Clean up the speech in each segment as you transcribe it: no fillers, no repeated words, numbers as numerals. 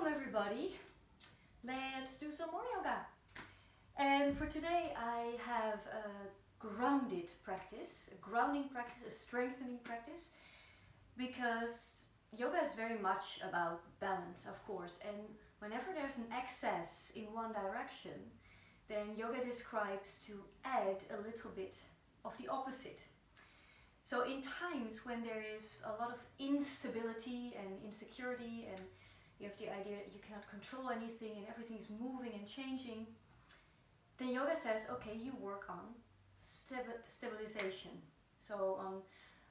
Welcome everybody. Let's do some more yoga. And for today I have a grounded practice, a grounding practice, a strengthening practice, because yoga is very much about balance, of course, and whenever there's an excess in one direction, then yoga describes to add a little bit of the opposite. So in times when there is a lot of instability and insecurity, and you have the idea that you cannot control anything and everything is moving and changing, then yoga says, okay, you work on stabilization. So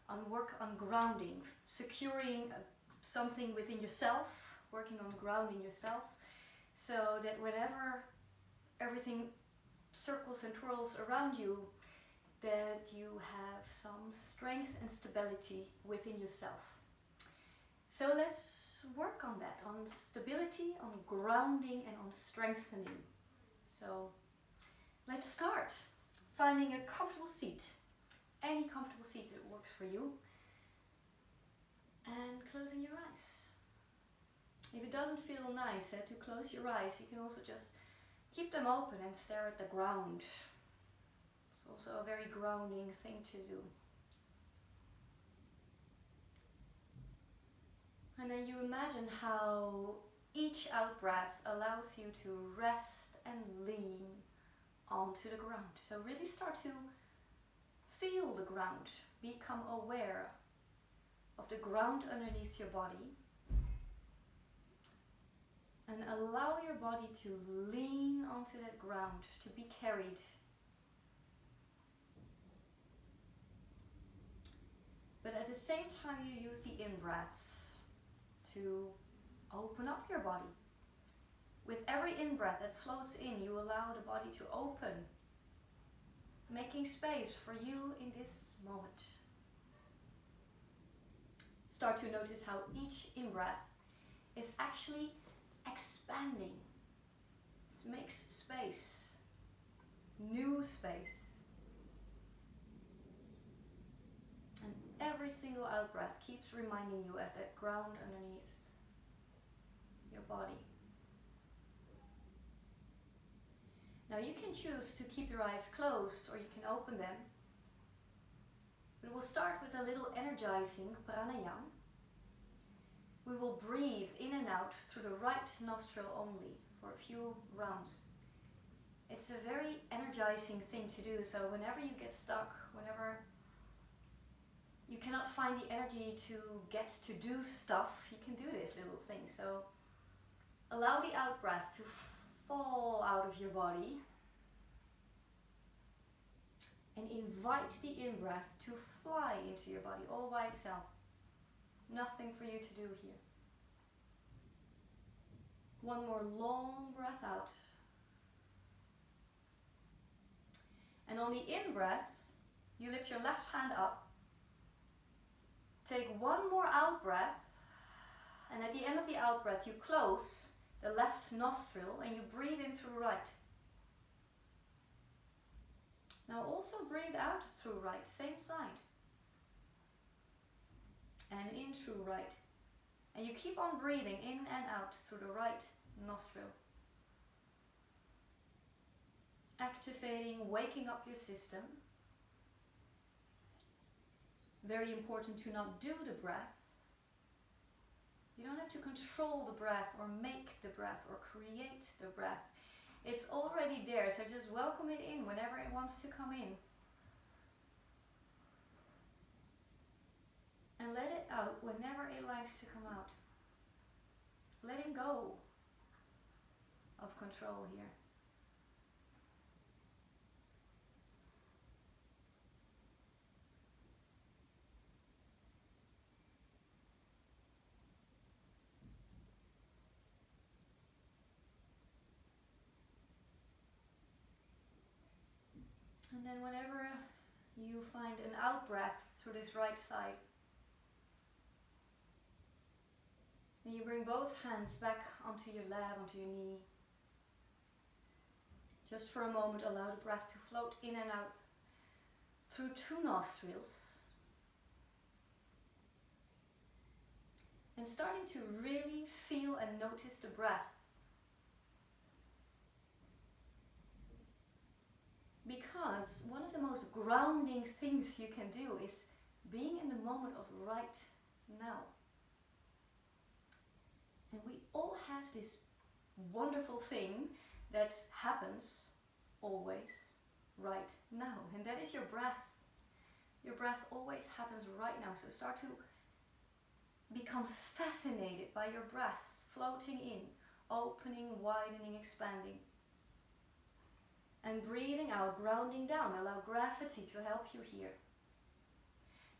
on work on grounding, securing something within yourself, working on grounding yourself, so that whenever everything circles and twirls around you, that you have some strength and stability within yourself. So let's work on that, on stability, on grounding, and on strengthening. So let's start. Finding a comfortable seat, any comfortable seat that works for you, and closing your eyes. If it doesn't feel nice to close your eyes, you can also just keep them open and stare at the ground. It's also a very grounding thing to do. And then you imagine how each out-breath allows you to rest and lean onto the ground. So really start to feel the ground, become aware of the ground underneath your body, and allow your body to lean onto that ground, to be carried. But at the same time you use the in-breaths to open up your body. With every in-breath that flows in, you allow the body to open, making space for you in this moment. Start to notice how each in-breath is actually expanding. It makes space, new space. And every single out-breath keeps reminding you of that ground underneath your body. Now you can choose to keep your eyes closed or you can open them. But we'll start with a little energizing pranayama. We will breathe in and out through the right nostril only for a few rounds. It's a very energizing thing to do, so whenever you get stuck, whenever you cannot find the energy to get to do stuff, you can do this little thing. So allow the out breath to fall out of your body and invite the in breath to fly into your body all by itself. Nothing for you to do here. One more long breath out. And on the in breath, you lift your left hand up. Take one more out breath, and at the end of the out breath you close the left nostril and you breathe in through right. Now also breathe out through right, same side. And in through right. And you keep on breathing in and out through the right nostril. Activating, waking up your system. Very important to not do the breath. You don't have to control the breath or make the breath or create the breath. It's already there, so just welcome it in whenever it wants to come in. And let it out whenever it likes to come out. Letting go of control here. And then whenever you find an out breath through this right side, then you bring both hands back onto your lap, onto your knee. Just for a moment, allow the breath to float in and out through two nostrils. and starting to really feel and notice the breath. Because one of the most grounding things you can do is being in the moment of right now. And we all have this wonderful thing that happens always right now, and that is your breath. Your breath always happens right now, so start to become fascinated by your breath, floating in, opening, widening, expanding. And breathing out, grounding down. Allow gravity to help you here.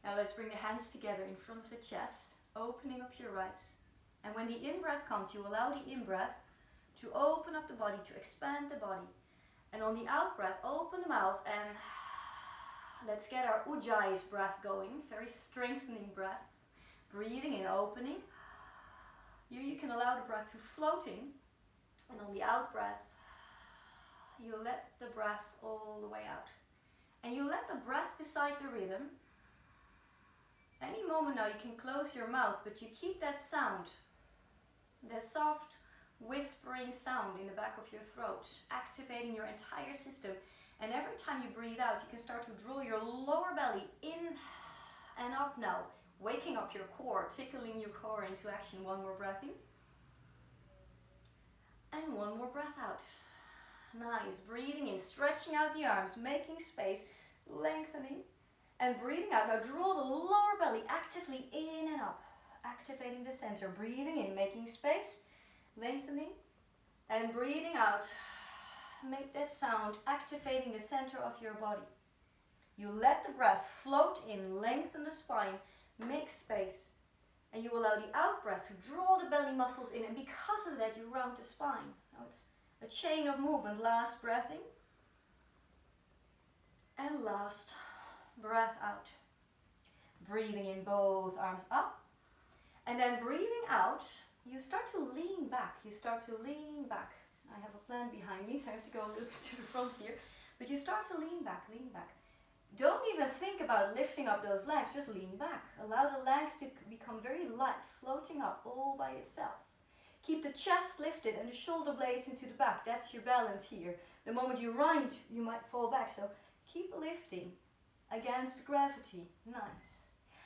Now let's bring the hands together in front of the chest, opening up your right. And when the in-breath comes, you allow the in-breath to open up the body, to expand the body. And on the out-breath, open the mouth and let's get our Ujjayi's breath going. Very strengthening breath. Breathing in, opening. You can allow the breath to float in. And on the out-breath, you let the breath all the way out. And you let the breath decide the rhythm. Any moment now you can close your mouth, but you keep that sound, the soft whispering sound in the back of your throat, activating your entire system. And every time you breathe out, you can start to draw your lower belly in and up now, waking up your core, tickling your core into action. One more breath in. And one more breath out. Nice, breathing in, stretching out the arms, making space, lengthening, and breathing out. Now draw the lower belly actively in and up, activating the center. Breathing in, making space, lengthening, and breathing out. Make that sound, activating the center of your body. You let the breath float in, lengthen the spine, make space, and you allow the out breath to draw the belly muscles in, and because of that you round the spine. Now it's a chain of movement. Last breath in. And last breath out. Breathing in, both arms up. And then breathing out, you start to lean back. You start to lean back. I have a plan behind me, so I have to go a little bit to the front here. But you start to lean back, lean back. Don't even think about lifting up those legs, just lean back. Allow the legs to become very light, floating up all by itself. Keep the chest lifted and the shoulder blades into the back. That's your balance here. The moment you run, you might fall back. So keep lifting against gravity. Nice.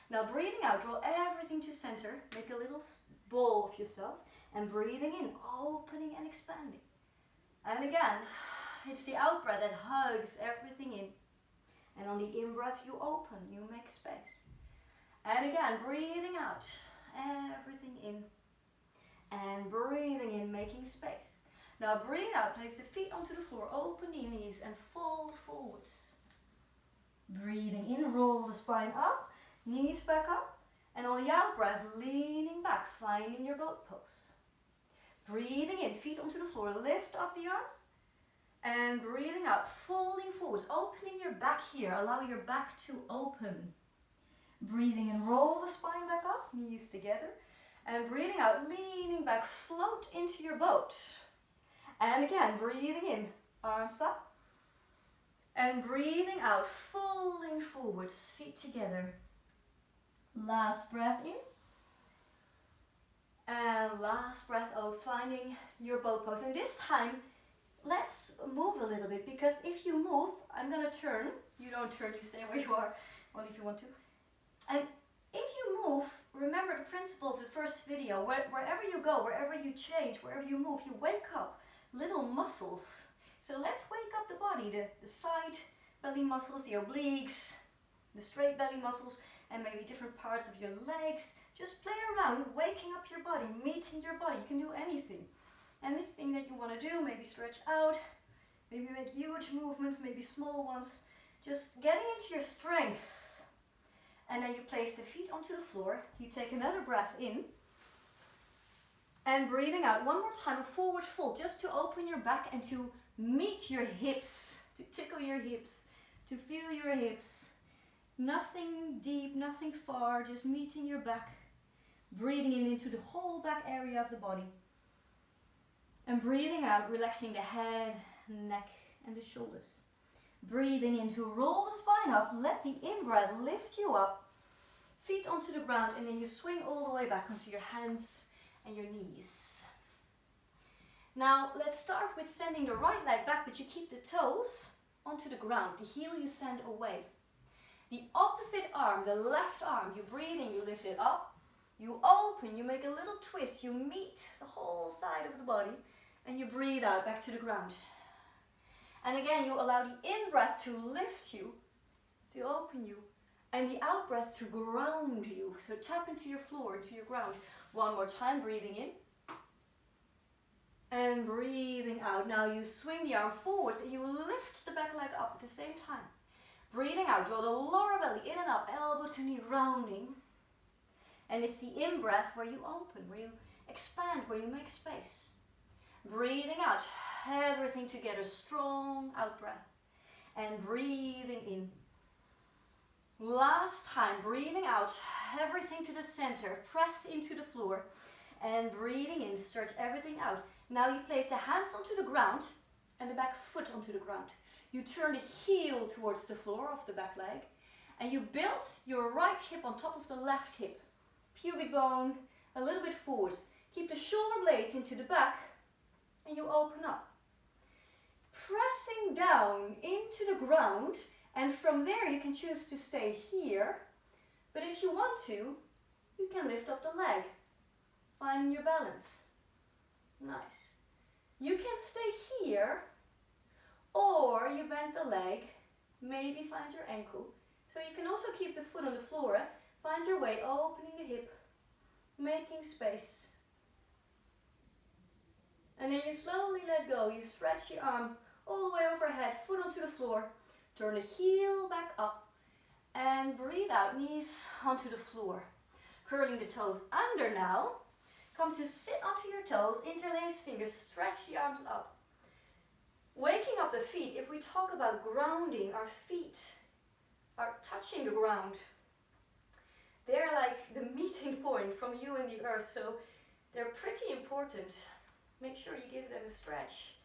Now breathing out, draw everything to center. Make a little ball of yourself. And breathing in, opening and expanding. And again, it's the out breath that hugs everything in. And on the in breath, you open, you make space. And again, breathing out, everything in. And breathing in, making space. Now breathe out, place the feet onto the floor, open the knees and fold forwards. Breathing in, roll the spine up, knees back up. And on the out breath, leaning back, finding your boat pose. Breathing in, feet onto the floor, lift up the arms. And breathing out, folding forwards, opening your back here, allow your back to open. Breathing in, roll the spine back up, knees together. And breathing out, leaning back, float into your boat. And again, breathing in, arms up. And breathing out, folding forwards, feet together. Last breath in. And last breath out, finding your boat pose. And this time, let's move a little bit, because if you move, I'm going to turn. You don't turn, you stay where you are, only if you want to. And if you move, remember the principle of the first video, wherever you go, wherever you change, wherever you move, you wake up little muscles. So let's wake up the body, the side belly muscles, the obliques, the straight belly muscles, and maybe different parts of your legs. Just play around, waking up your body, meeting your body. You can do anything. Anything that you want to do, maybe stretch out, maybe make huge movements, maybe small ones. Just getting into your strength. And then you place the feet onto the floor. You take another breath in. And breathing out one more time, a forward fold, just to open your back and to meet your hips, to tickle your hips, to feel your hips. Nothing deep, nothing far, just meeting your back. Breathing in into the whole back area of the body. And breathing out, relaxing the head, neck, and the shoulders. Breathing in to roll the spine up. Let the in-breath lift you up. feet onto the ground, and then you swing all the way back onto your hands and your knees. Now let's start with sending the right leg back, but you keep the toes onto the ground. The heel you send away. The opposite arm, the left arm, you breathe in, you lift it up, you open, you make a little twist, you meet the whole side of the body, and you breathe out back to the ground. And again, you allow the in-breath to lift you, to open you, and the out-breath to ground you. So tap into your floor, into your ground. One more time, breathing in. And breathing out. Now you swing the arm forwards and you lift the back leg up at the same time. Breathing out, draw the lower belly in and up, elbow to knee, rounding. And it's the in-breath where you open, where you expand, where you make space. Breathing out, everything together, strong out-breath. And breathing in. Last time, breathing out, everything to the center, press into the floor. And breathing in, stretch everything out. Now you place the hands onto the ground and the back foot onto the ground. You turn the heel towards the floor of the back leg and you build your right hip on top of the left hip. Pubic bone a little bit forwards. Keep the shoulder blades into the back and you open up. Pressing down into the ground, and from there you can choose to stay here, but if you want to, you can lift up the leg, finding your balance. Nice. You can stay here, or you bend the leg, maybe find your ankle. So you can also keep the foot on the floor, find your way, opening the hip, making space. And then you slowly let go, you stretch your arm all the way overhead, foot onto the floor, turn the heel back up, and breathe out, knees onto the floor. Curling the toes under now. Come to sit onto your toes, interlace fingers, stretch the arms up. Waking up the feet, if we talk about grounding, our feet are touching the ground. They're like the meeting point from you and the earth, so they're pretty important. Make sure you give them a stretch,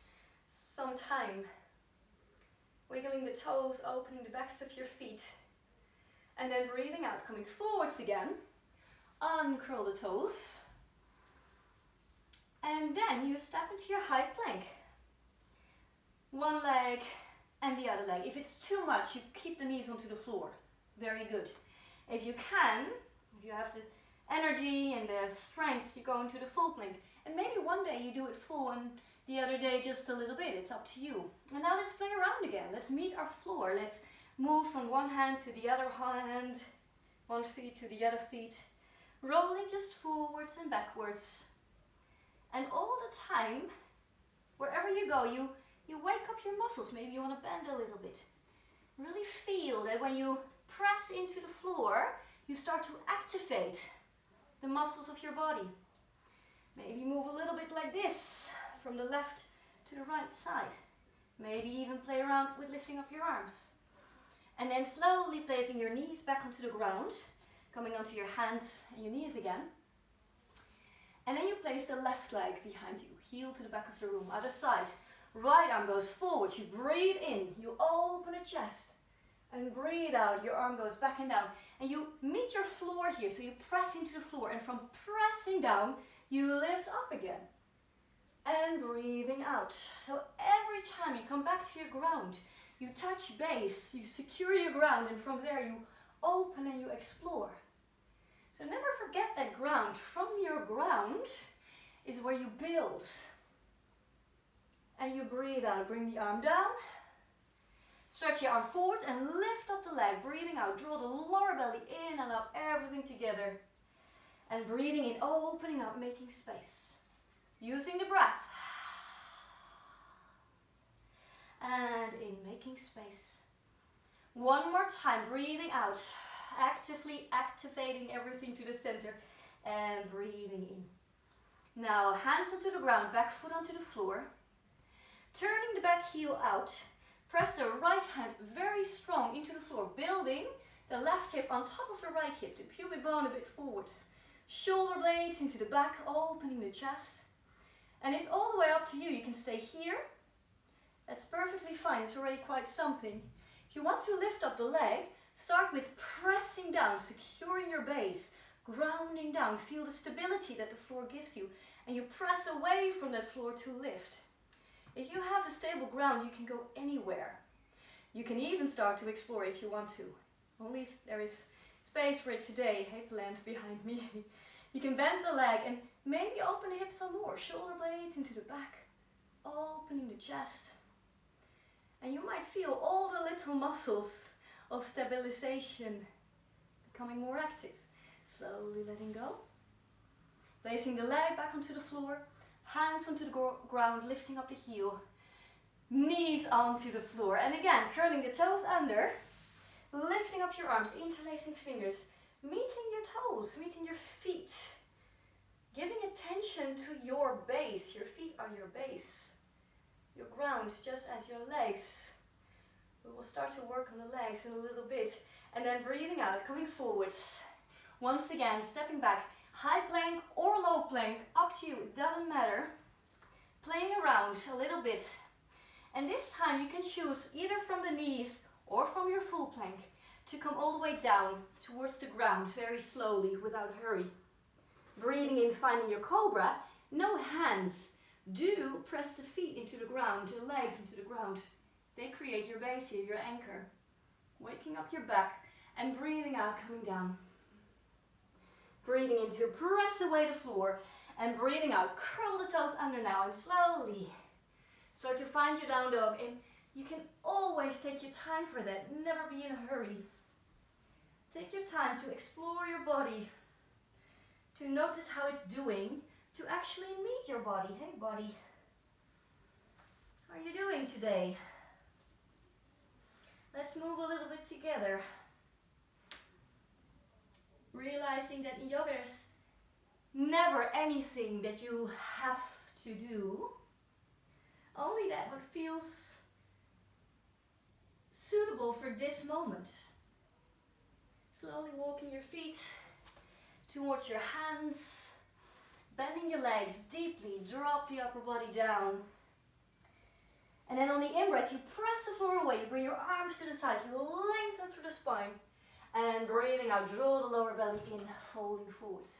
some time. Wiggling the toes, opening the backs of your feet. And then breathing out, coming forwards again. Uncurl the toes. And then you step into your high plank. One leg and the other leg. If it's too much, you keep the knees onto the floor. Very good. If you can, if you have the energy and the strength, you go into the full plank. And maybe one day you do it full and the other day just a little bit. It's up to you. And now let's play around again. Let's meet our floor. Let's move from one hand to the other hand, one feet to the other feet. Rolling just forwards and backwards. And all the time, wherever you go, you wake up your muscles. Maybe you want to bend a little bit. Really feel that when you press into the floor, you start to activate the muscles of your body. Maybe move a little bit like this, from the left to the right side. Maybe even play around with lifting up your arms. And then slowly placing your knees back onto the ground, coming onto your hands and your knees again. And then you place the left leg behind you, heel to the back of the room, other side. Right arm goes forward, you breathe in, you open the chest. And breathe out, your arm goes back and down. And you meet your floor here, so you press into the floor. And from pressing down, you lift up again. And breathing out. So every time you come back to your ground, you touch base, you secure your ground, and from there you open and you explore. So never forget that ground. From your ground is where you build. And you breathe out, bring the arm down. Stretch your arm forward and lift up the leg. Breathing out, draw the lower belly in and up, everything together. And breathing in, opening up, making space. Using the breath. And in, making space. One more time, breathing out. Actively activating everything to the center. And breathing in. Now, hands onto the ground, back foot onto the floor. Turning the back heel out. Press the right hand very strong into the floor, building the left hip on top of the right hip, the pubic bone a bit forwards. Shoulder blades into the back, opening the chest. And it's all the way up to you. You can stay here. That's perfectly fine. It's already quite something. If you want to lift up the leg, Start with pressing down, securing your base, grounding down. Feel the stability that the floor gives you. And you press away from that floor to lift. If you have a stable ground, you can go anywhere. You can even start to explore if you want to. Only if there is space for it today. Hey, plant behind me. You can bend the leg and maybe open the hips some more. Shoulder blades into the back. Opening the chest. And you might feel all the little muscles of stabilization becoming more active. Slowly letting go. Placing the leg back onto the floor. Hands onto the ground, lifting up the heel. Knees onto the floor. And again, curling the toes under. Lifting up your arms, interlacing fingers. Meeting your toes, meeting your feet. Giving attention to your base. Your feet are your base. Your ground, just as your legs. We will start to work on the legs in a little bit. And then breathing out, coming forwards. Once again, stepping back. High plank or low plank, up to you, it doesn't matter. Playing around a little bit. And this time you can choose either from the knees or from your full plank to come all the way down towards the ground very slowly without hurry. Breathing in, finding your cobra. No hands. Do press the feet into the ground, your legs into the ground. They create your base here, your anchor. Waking up your back and breathing out, coming down. Breathing in to press away the floor and breathing out. Curl the toes under now and slowly start to find your down dog. And you can always take your time for that. Never be in a hurry. Take your time to explore your body, to notice how it's doing, to actually meet your body. Hey body, how are you doing today? Let's move a little bit together. Realizing that in yoga there's never anything that you have to do. Only that what feels suitable for this moment. Slowly walking your feet towards your hands. Bending your legs deeply. Drop the upper body down. And then on the in-breath, you press the floor away. You bring your arms to the side. You lengthen through the spine. And breathing out, draw the lower belly in, folding forwards.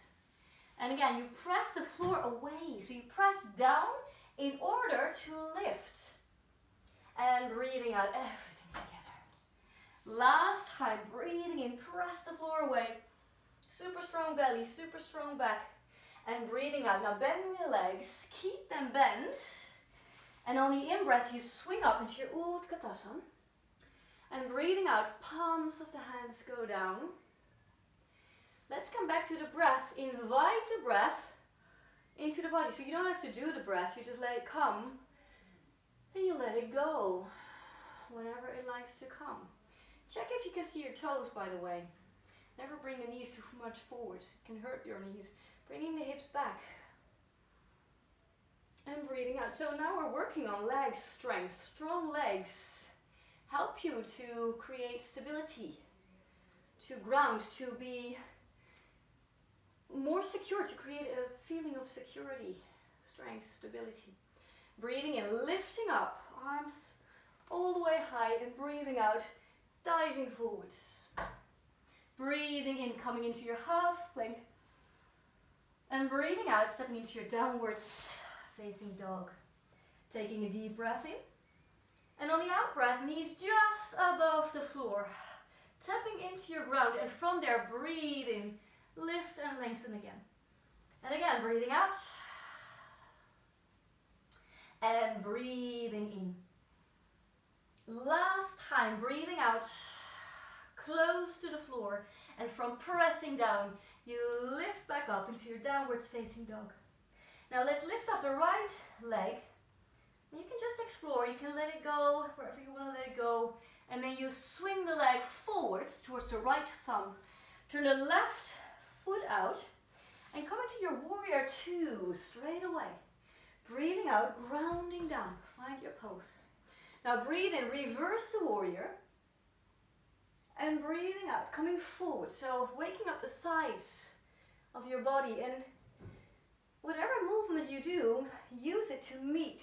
And again, you press the floor away. So you press down in order to lift. And breathing out, everything together. Last time, breathing in, press the floor away. Super strong belly, super strong back. And breathing out. Now bending your legs, keep them bent. And on the in-breath, you swing up into your Utkatasana. And breathing out, palms of the hands go down. Let's come back to the breath. Invite the breath into the body. So you don't have to do the breath, you just let it come. And you let it go whenever it likes to come. Check if you can see your toes, by the way. Never bring the knees too much forwards. It can hurt your knees. Bringing the hips back. And breathing out. So now we're working on leg strength. Strong legs help you to create stability, to ground, to be more secure, to create a feeling of security, strength, stability. Breathing in, lifting up, arms all the way high, and breathing out, diving forwards. Breathing in, coming into your half plank, and breathing out, stepping into your downwards facing dog. Taking a deep breath in. And on the out breath, knees just above the floor. Tapping into your ground, and from there, breathe in. Lift and lengthen again. And again, breathing out. And breathing in. Last time, breathing out. Close to the floor. And from pressing down, you lift back up into your downwards facing dog. Now let's lift up the right leg. You can just explore, you can let it go wherever you want to let it go. And then you swing the leg forwards towards the right thumb. Turn the left foot out and come into your warrior two straight away. Breathing out, grounding down. Find your pose. Now breathe in, reverse the warrior. And breathing out, coming forward. So waking up the sides of your body. And whatever movement you do, use it to meet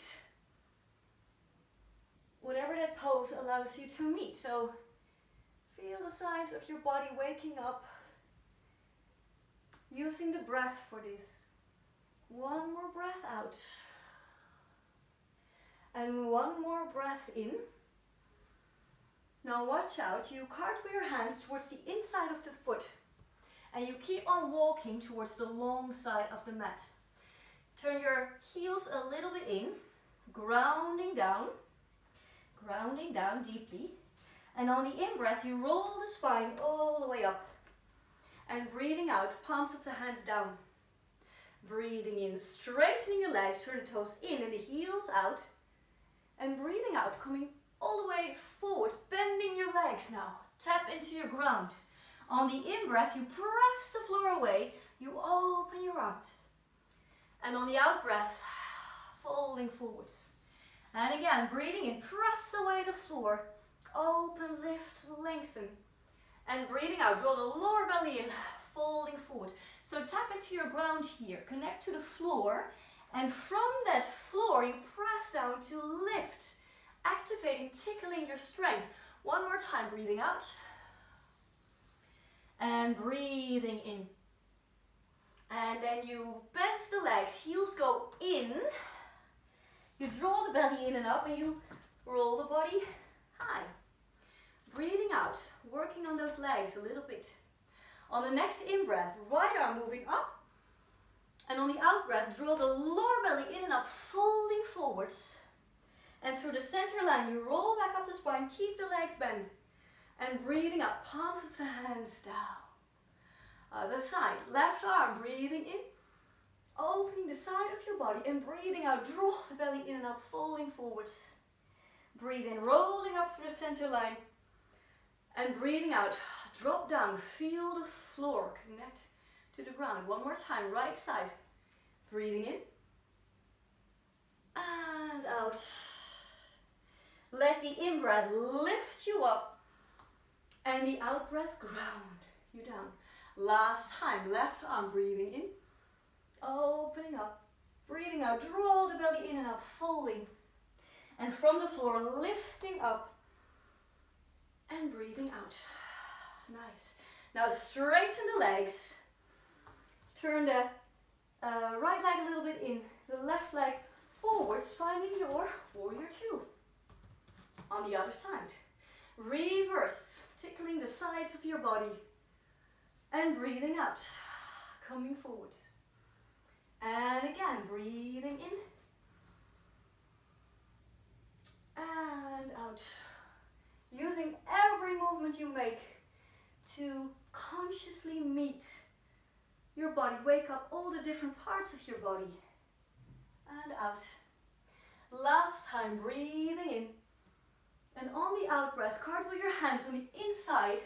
whatever that pose allows you to meet. So feel Feel the sides of your body waking up. Using the breath for this. One more breath out. And one more breath in. Now watch out, you cartwheel your hands towards the inside of the foot. And you keep on walking towards the long side of the mat. Turn your heels a little bit in, grounding down deeply. And on the in-breath, you roll the spine all the way up. And breathing out, palms of the hands down. Breathing in, straightening the legs, turn the toes in and the heels out. And breathing out, coming all the way forward, bending your legs now. Tap into your ground. On the in-breath, you press the floor away, you open your arms. And on the out-breath, folding forwards. And again, breathing in, press away the floor, open, lift, lengthen. And breathing out, draw the lower belly in, folding forward. So tap into your ground here, connect to the floor, and from that floor, you press down to lift, activating, tickling your strength. One more time, breathing out. And breathing in. And then you bend the legs, heels go in. You draw the belly in and up and you roll the body high. Breathing out, working on those legs a little bit. On the next in-breath, right arm moving up. And on the out-breath, draw the lower belly in and up, folding forwards. And through the center line, you roll back up the spine, keep the legs bent. And breathing up, palms of the hands down. Other side, left arm, breathing in. Opening the side of your body and breathing out, draw the belly in and up, folding forwards. Breathe in, rolling up through the center line. And breathing out, drop down, feel the floor, connect to the ground. One more time, right side. Breathing in. And out. Let the in-breath lift you up. And the out-breath ground you down. Last time, left arm, breathing in. Opening up. Breathing out, draw the belly in and up, folding. And from the floor, lifting up. And breathing out. Nice. Now straighten the legs. Turn the right leg a little bit in. The left leg forwards, finding your warrior two. On the other side. Reverse, tickling the sides of your body. And breathing out. Coming forwards. And again, breathing in. And out. Using every movement you make to consciously meet your body. Wake up all the different parts of your body. And out. Last time, breathing in. And on the out breath, cartwheel your hands on the inside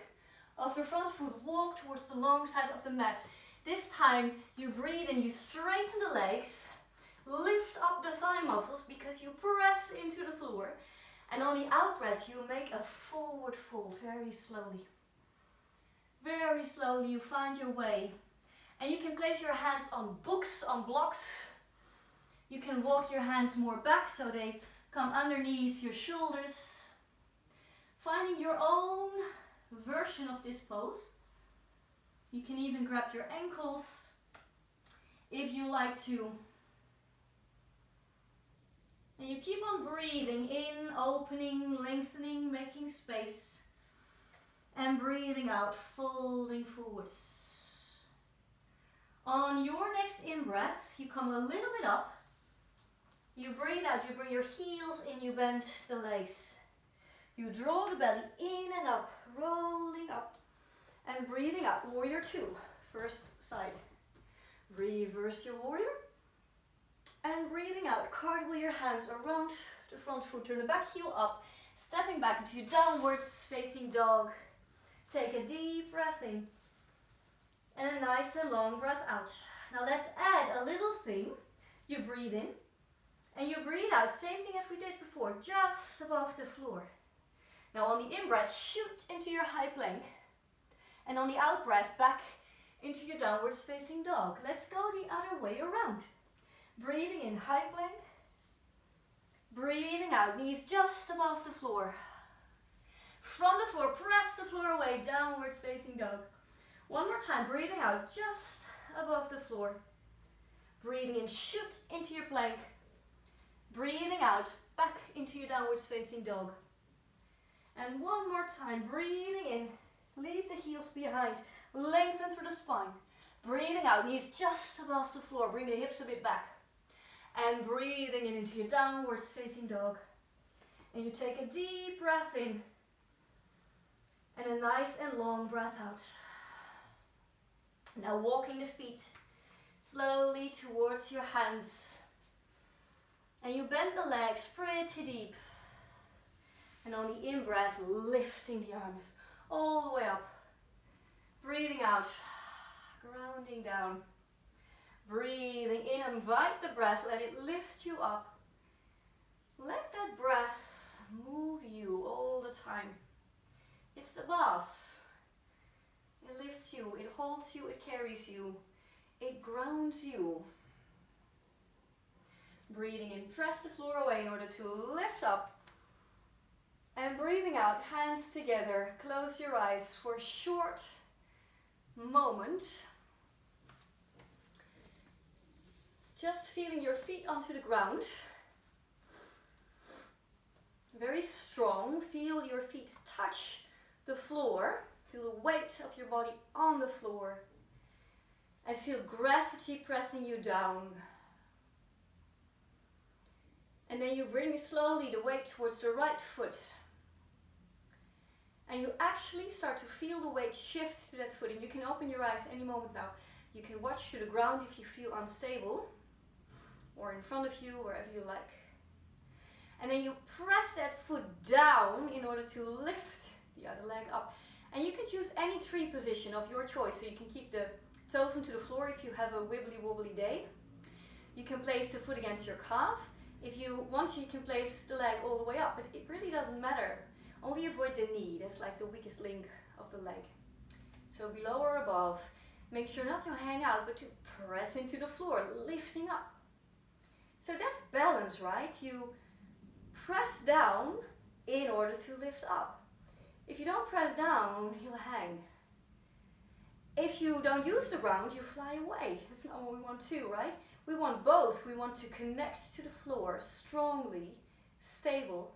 of your front foot. Walk towards the long side of the mat. This time, you breathe and you straighten the legs. Lift up the thigh muscles because you press into the floor. And on the out breath, you make a forward fold very slowly. Very slowly, you find your way. And you can place your hands on books, on blocks. You can walk your hands more back so they come underneath your shoulders. Finding your own version of this pose. You can even grab your ankles if you like to. And you keep on breathing in, opening, lengthening, making space. And breathing out, folding forwards. On your next in-breath, you come a little bit up. You breathe out, you bring your heels in, you bend the legs. You draw the belly in and up, rolling up. And breathing out, warrior two, first side. Reverse your warrior. And breathing out, cartwheel your hands around the front foot, turn the back heel up, stepping back into downwards facing dog. Take a deep breath in. And a nice and long breath out. Now let's add a little thing. You breathe in. And you breathe out, same thing as we did before, just above the floor. Now on the in-breath, shoot into your high plank. And on the out-breath, back into your downwards facing dog. Let's go the other way around. Breathing in, high plank. Breathing out, knees just above the floor. From the floor, press the floor away, downwards facing dog. One more time, breathing out just above the floor. Breathing in, shoot into your plank. Breathing out, back into your downwards facing dog. And one more time, breathing in, leave the heels behind, lengthen through the spine. Breathing out, knees just above the floor, bring the hips a bit back. And breathing in into your downwards facing dog. And you take a deep breath in. And a nice and long breath out. Now walking the feet slowly towards your hands. And you bend the legs pretty deep. And on the in-breath, lifting the arms all the way up. Breathing out, grounding down. Breathing in, invite the breath, let it lift you up. Let that breath move you all the time. It's the boss. It lifts you, it holds you, it carries you. It grounds you. Breathing in, press the floor away in order to lift up. And breathing out, hands together, close your eyes for a short moment. Just feeling your feet onto the ground. Very strong, feel your feet touch the floor. Feel the weight of your body on the floor. And feel gravity pressing you down. And then you bring slowly the weight towards the right foot. And you actually start to feel the weight shift to that foot. And you can open your eyes any moment now. You can watch to the ground if you feel unstable. Or in front of you, wherever you like. And then you press that foot down in order to lift the other leg up. And you can choose any tree position of your choice. So you can keep the toes onto the floor if you have a wibbly wobbly day. You can place the foot against your calf. If you want to, you can place the leg all the way up, but it really doesn't matter. Only avoid the knee, that's like the weakest link of the leg. So below or above, make sure not to hang out, but to press into the floor, lifting up. So that's balance, right? You press down in order to lift up. If you don't press down, you'll hang. If you don't use the ground, you fly away. That's not what we want to, right? We want both. We want to connect to the floor strongly, stable.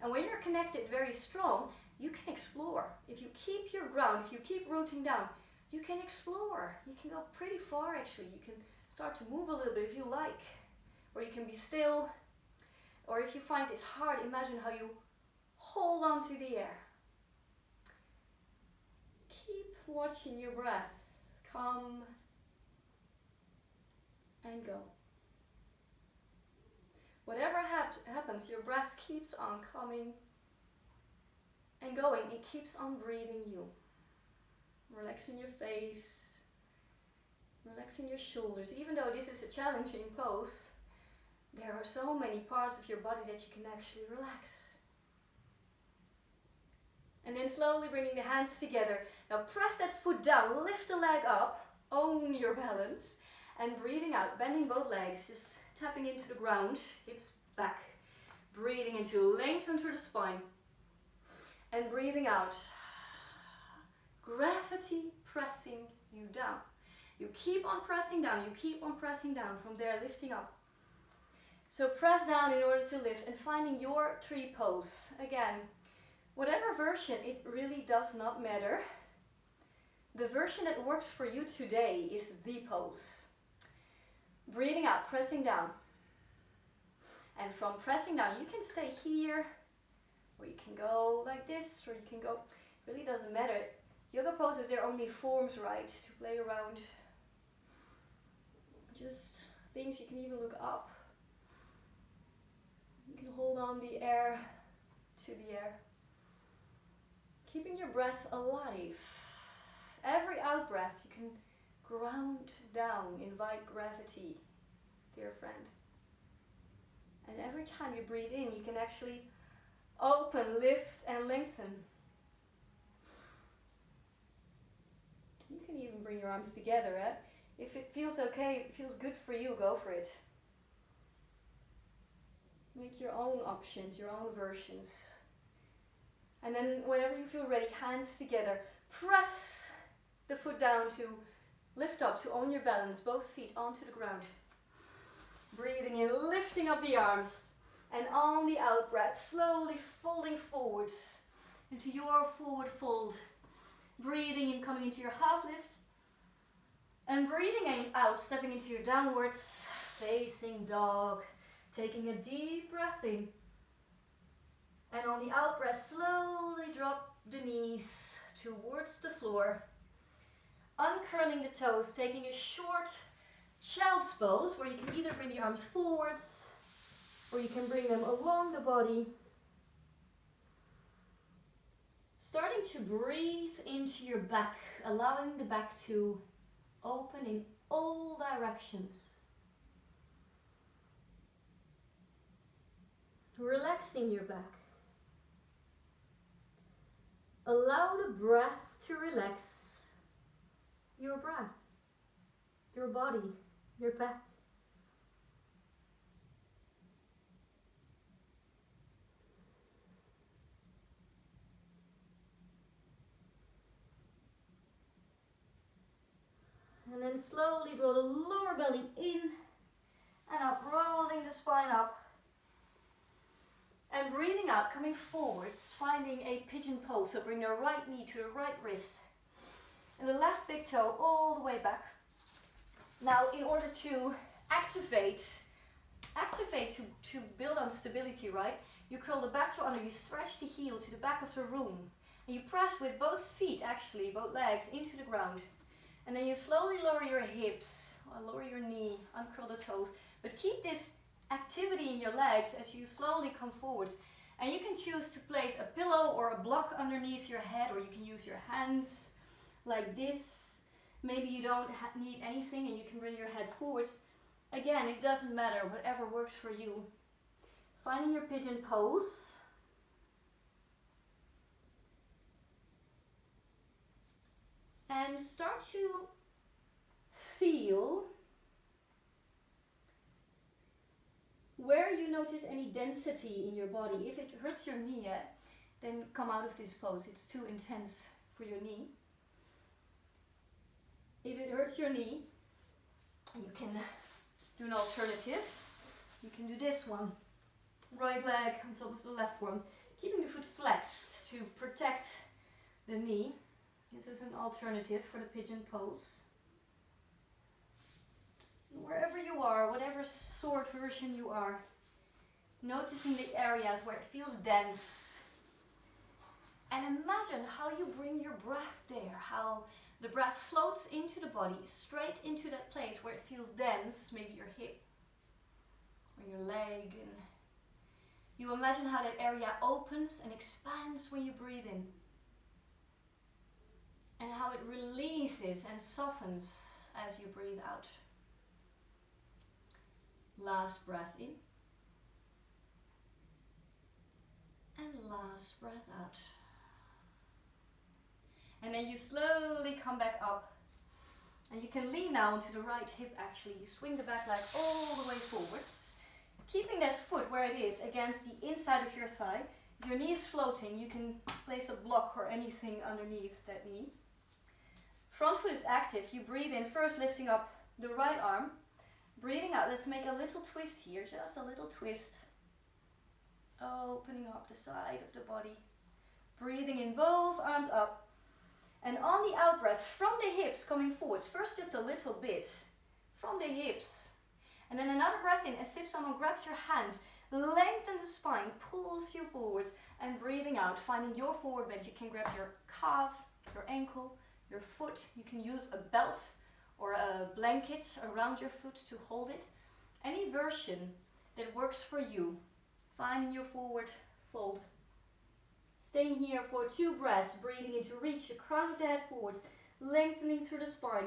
And when you're connected very strong, you can explore. If you keep your ground, if you keep rooting down, you can explore. You can go pretty far actually. You can start to move a little bit if you like. Or you can be still. Or if you find it's hard, imagine how you hold on to the air. Keep watching your breath. Come and go. Whatever happens, your breath keeps on coming and going. It keeps on breathing you. Relaxing your face, relaxing your shoulders. Even though this is a challenging pose, there are so many parts of your body that you can actually relax. And then slowly bringing the hands together. Now press that foot down, lift the leg up, own your balance. And breathing out, bending both legs, just tapping into the ground, hips back. Breathing into, lengthen through the spine. And breathing out, gravity pressing you down. You keep on pressing down, you keep on pressing down, from there lifting up. So press down in order to lift and finding your tree pose. Again, whatever version, it really does not matter. The version that works for you today is the pose. Breathing out, pressing down. And from pressing down, you can stay here, or you can go like this, or you can go, it really doesn't matter. Yoga poses, they're only forms, right, to play around. Just things you can even look up. You can hold on the air to the air. Keeping your breath alive. Every out breath, you can ground down, invite gravity, dear friend. And every time you breathe in, you can actually open, lift and lengthen. You can even bring your arms together. If it feels okay, it feels good for you, go for it. Make your own options, your own versions. And then whenever you feel ready, hands together. Press the foot down to lift up, to own your balance, both feet onto the ground. Breathing in, lifting up the arms. And on the out breath, slowly folding forwards into your forward fold. Breathing in, coming into your half lift. And breathing in, out, stepping into your downwards facing dog. Taking a deep breath in. And on the out breath, slowly drop the knees towards the floor. Uncurling the toes, taking a short child's pose where you can either bring the arms forwards or you can bring them along the body. Starting to breathe into your back, allowing the back to open in all directions. Relaxing your back. Allow the breath to relax your breath, your body, your back. And then slowly draw the lower belly in and up, rolling the spine up. And breathing out, coming forwards, finding a pigeon pose. So bring the right knee to the right wrist. And the left big toe all the way back. Now, in order to activate to build on stability, right? You curl the back toe under, you stretch the heel to the back of the room. And you press with both feet, actually, both legs, into the ground. And then you slowly lower your hips, lower your knee, uncurl the toes. But keep this activity in your legs as you slowly come forwards. And you can choose to place a pillow or a block underneath your head, or you can use your hands like this. Maybe you don't need anything and you can bring your head forwards. Again, it doesn't matter, whatever works for you. Finding your pigeon pose. And start to feel where you notice any density in your body. If it hurts your knee yet, then come out of this pose. It's too intense for your knee. If it hurts your knee, you can do an alternative. You can do this one. Right leg on top of the left one. Keeping the foot flexed to protect the knee. This is an alternative for the pigeon pose. Wherever you are, whatever sort version you are, noticing the areas where it feels dense. And imagine how you bring your breath there, how the breath floats into the body, straight into that place where it feels dense, maybe your hip or your leg. And you imagine how that area opens and expands when you breathe in. And how it releases and softens as you breathe out. Last breath in. And last breath out. And then you slowly come back up. And you can lean now onto the right hip actually. You swing the back leg all the way forwards. Keeping that foot where it is against the inside of your thigh. If your knee is floating, you can place a block or anything underneath that knee. Front foot is active. You breathe in, first lifting up the right arm. Breathing out, let's make a little twist here, just a little twist. Opening up the side of the body. Breathing in, both arms up. And on the out breath, from the hips coming forwards, first just a little bit, from the hips. And then another breath in, as if someone grabs your hands, lengthens the spine, pulls you forwards, and breathing out, finding your forward bend. You can grab your calf, your ankle, your foot. You can use a belt or a blanket around your foot to hold it. Any version that works for you. Finding your forward fold. Staying here for 2 breaths, breathing in to reach the crown of the head forwards, lengthening through the spine.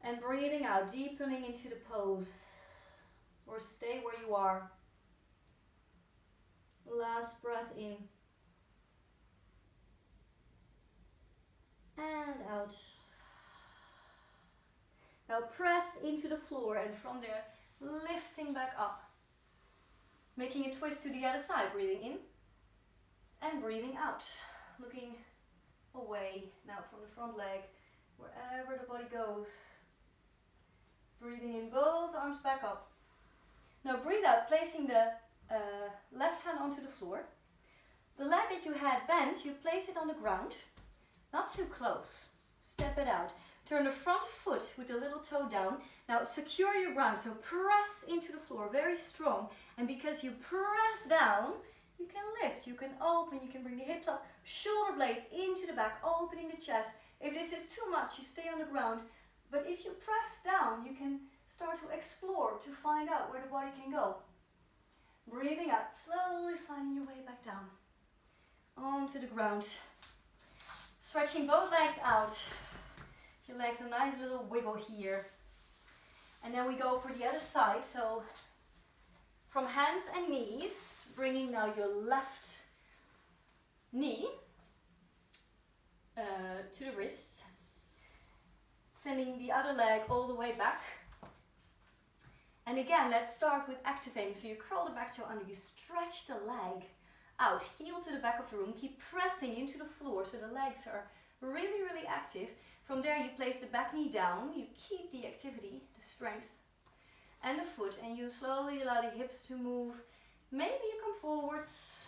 And breathing out, deepening into the pose. Or stay where you are. Last breath in. And out. Now press into the floor and from there lifting back up. Making a twist to the other side, breathing in. And breathing out, looking away now from the front leg, wherever the body goes. Breathing in, both arms back up. Now breathe out, placing the left hand onto the floor. The leg that you had bent, you place it on the ground, not too close. Step it out. Turn the front foot with the little toe down. Now secure your ground, so press into the floor, very strong. And because you press down, you can lift, you can open, you can bring the hips up, shoulder blades into the back, opening the chest. If this is too much, you stay on the ground. But if you press down, you can start to explore, to find out where the body can go. Breathing out, slowly finding your way back down. Onto the ground. Stretching both legs out. Your legs a nice little wiggle here. And then we go for the other side. So from hands and knees, bringing now your left knee to the wrist. Sending the other leg all the way back. And again, let's start with activating. So you curl the back toe under, you stretch the leg out, heel to the back of the room, keep pressing into the floor so the legs are really, really active. From there you place the back knee down, you keep the activity, the strength, and the foot, and you slowly allow the hips to move. Maybe you come forwards,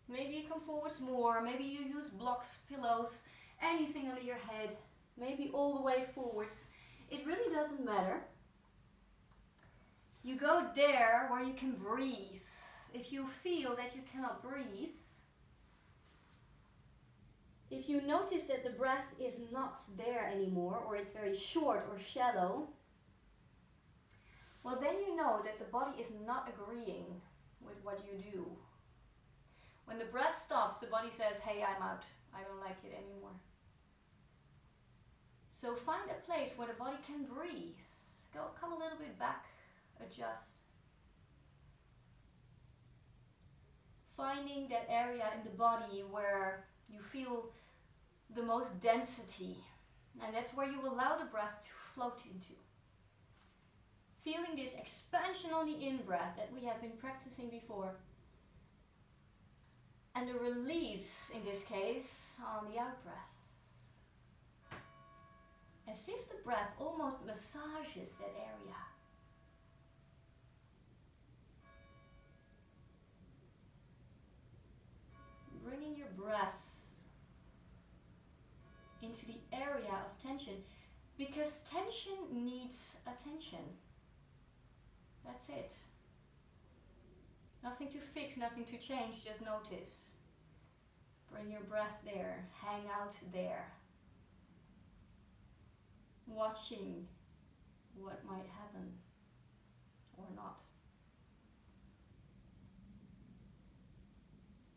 maybe you come forwards more, maybe you use blocks, pillows, anything under your head, maybe all the way forwards. It really doesn't matter. You go there where you can breathe. If you feel that you cannot breathe, if you notice that the breath is not there anymore, or it's very short or shallow, well then you know that the body is not agreeing with what you do. When the breath stops, the body says, hey, I'm out, I don't like it anymore. So find a place where the body can breathe. Come a little bit back, adjust. Finding that area in the body where you feel the most density, and that's where you allow the breath to float into. Feeling this expansion on the in-breath that we have been practicing before, and the release in this case on the out-breath. As if the breath almost massages that area. Bringing your breath into the area of tension, because tension needs attention. That's it. Nothing to fix, nothing to change, just notice. Bring your breath there, hang out there. Watching what might happen or not.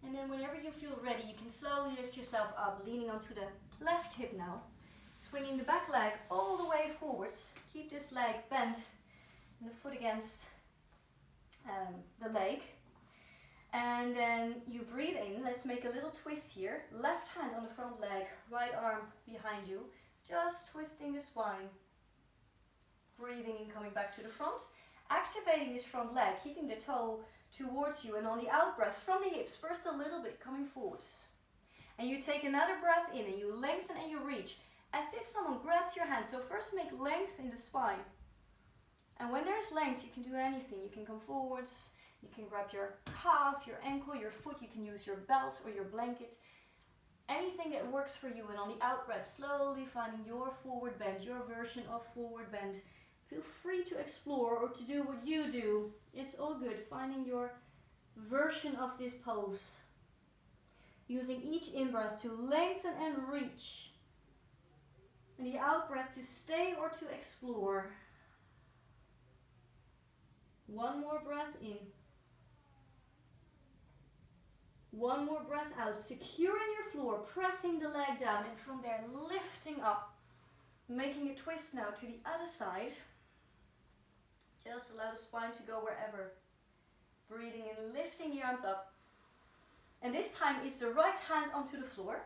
And then whenever you feel ready, you can slowly lift yourself up, leaning onto the left hip now. Swinging the back leg all the way forwards. Keep this leg bent and the foot against the leg. And then you breathe in. Let's make a little twist here. Left hand on the front leg, right arm behind you. Just twisting the spine. Breathing in, coming back to the front. Activating this front leg, keeping the toe towards you, and on the out breath from the hips, first a little bit coming forwards. And you take another breath in and you lengthen and you reach, as if someone grabs your hand. So first make length in the spine. And when there's length, you can do anything. You can come forwards, you can grab your calf, your ankle, your foot, you can use your belt or your blanket. Anything that works for you. And on the out breath, slowly finding your forward bend, your version of forward bend. Feel free to explore or to do what you do. It's all good. Finding your version of this pose. Using each in-breath to lengthen and reach. And the out-breath to stay or to explore. One more breath in. One more breath out. Securing your floor, pressing the leg down, and from there lifting up. Making a twist now to the other side. Just allow the spine to go wherever. Breathing in, lifting the arms up. And this time it's the right hand onto the floor.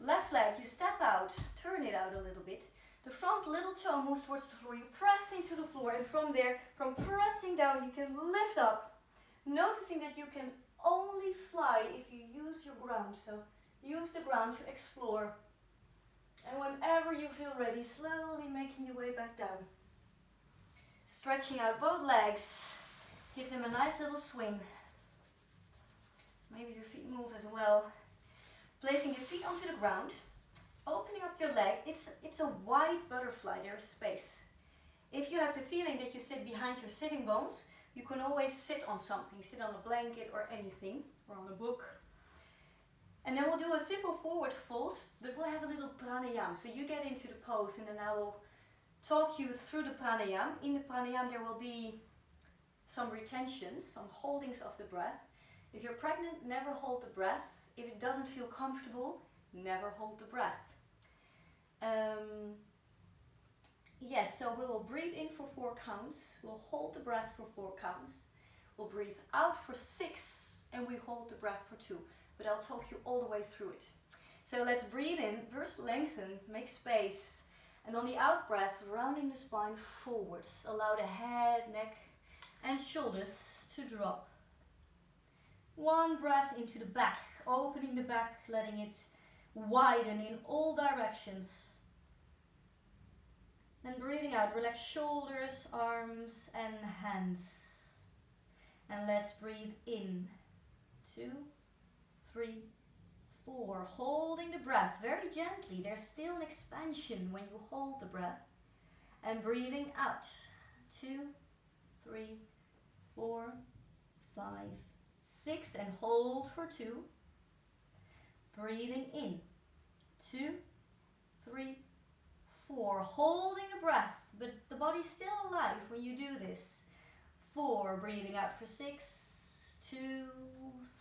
Left leg, you step out, turn it out a little bit. The front little toe moves towards the floor. You press into the floor, and from there, from pressing down, you can lift up. Noticing that you can only fly if you use your ground. So use the ground to explore. And whenever you feel ready, slowly making your way back down. Stretching out both legs. Give them a nice little swing. Maybe your feet move as well. Placing your feet onto the ground. Opening up your leg. It's a wide butterfly. There's space. If you have the feeling that you sit behind your sitting bones, you can always sit on something. Sit on a blanket or anything, or on a book. And then we'll do a simple forward fold, but we'll have a little pranayama. So you get into the pose and then I will talk you through the pranayama. In the pranayama there will be some retentions, some holdings of the breath. If you're pregnant, never hold the breath. If it doesn't feel comfortable, never hold the breath. Yes, so we will breathe in for 4 counts. We'll hold the breath for 4 counts. We'll breathe out for 6 and we hold the breath for 2. But I'll talk you all the way through it. So let's breathe in, first lengthen, make space. And on the out breath, rounding the spine forwards. Allow the head, neck and shoulders to drop. 1 breath into the back, opening the back, letting it widen in all directions. Then breathing out, relax shoulders, arms and hands. And let's breathe in. 2, 3, 4. Holding the breath very gently. There's still an expansion when you hold the breath. And breathing out. 2, 3, 4, 5, 6. And hold for 2. Breathing in. 2, 3, 4. Holding the breath, but the body's still alive when you do this. 4. Breathing out for 6. 2,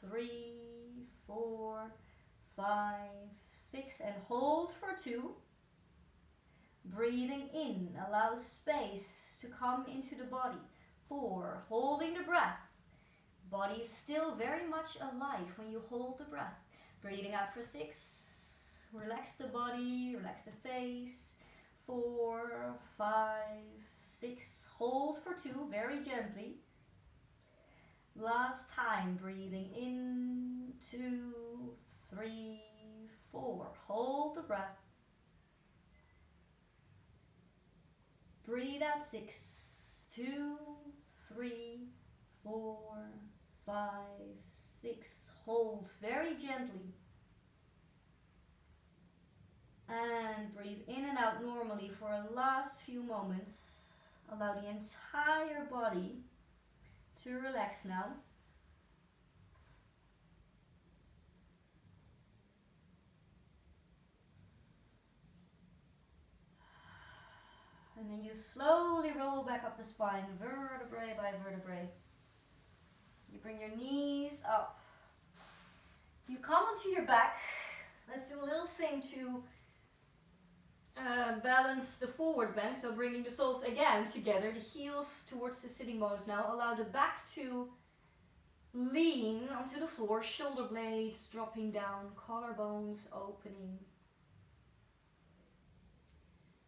3, 4, 5, 6. And hold for 2. Breathing in. Allow space to come into the body. 4. Holding the breath. Body is still very much alive when you hold the breath. Breathing out for 6. Relax the body, relax the face. 4, 5, 6. Hold for 2, very gently. Last time, breathing in. 2, 3, 4. Hold the breath. Breathe out 6, 2, 3, 4, 5, 6. Hold very gently. And breathe in and out normally for a last few moments. Allow the entire body to relax now. And then you slowly roll back up the spine, vertebrae by vertebrae. You bring your knees up. You come onto your back. Let's do a little thing to balance the forward bend. So bringing the soles again together, the heels towards the sitting bones now. Allow the back to lean onto the floor, shoulder blades dropping down, collarbones opening.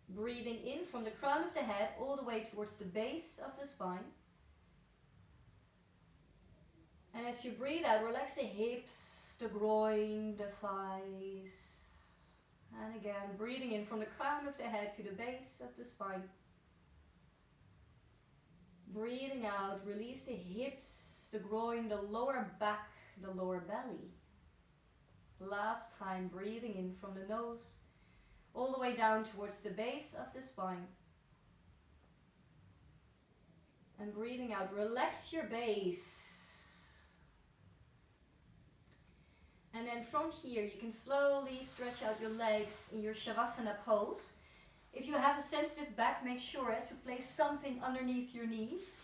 Breathing in from the crown of the head all the way towards the base of the spine. And as you breathe out, relax the hips, the groin, the thighs. And again, breathing in from the crown of the head to the base of the spine. Breathing out, release the hips, the groin, the lower back, the lower belly. Last time, breathing in from the nose all the way down towards the base of the spine. And breathing out, relax your base. And then from here, you can slowly stretch out your legs in your Shavasana Pose. If you have a sensitive back, make sure to place something underneath your knees.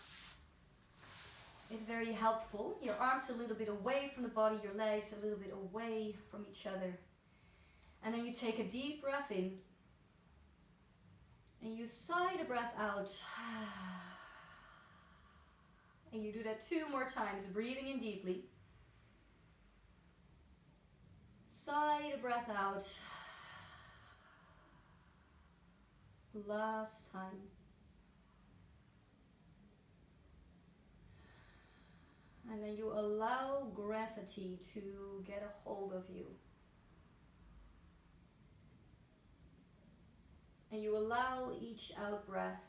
It's very helpful. Your arms a little bit away from the body, your legs a little bit away from each other. And then you take a deep breath in. And you sigh the breath out. And you do that 2 more times, breathing in deeply. Sigh the breath out. Last time. And then And you allow gravity to get a hold of you. And you allow each out breath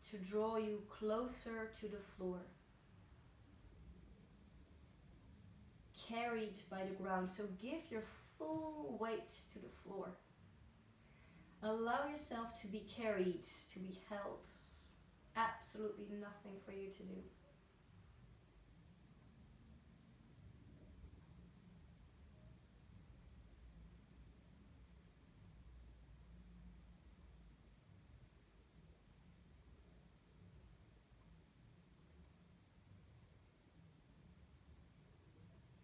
to draw you closer to the floor. Carried by the ground, so give your full weight to the floor. Allow yourself to be carried, to be held. Absolutely nothing for you to do.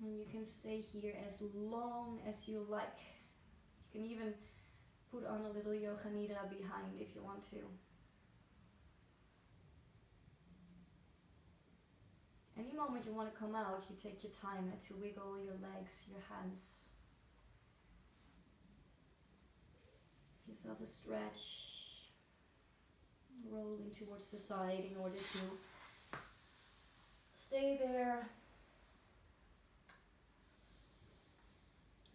And you can stay here as long as you like. You can even put on a little yoga nidra behind if you want to. Any moment you want to come out, you take your time to wiggle your legs, your hands. Give yourself a stretch, rolling towards the side in order to stay there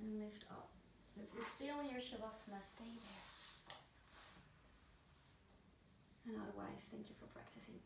and lift up. So if you're still in your Shavasana, stay there. And otherwise, thank you for practicing.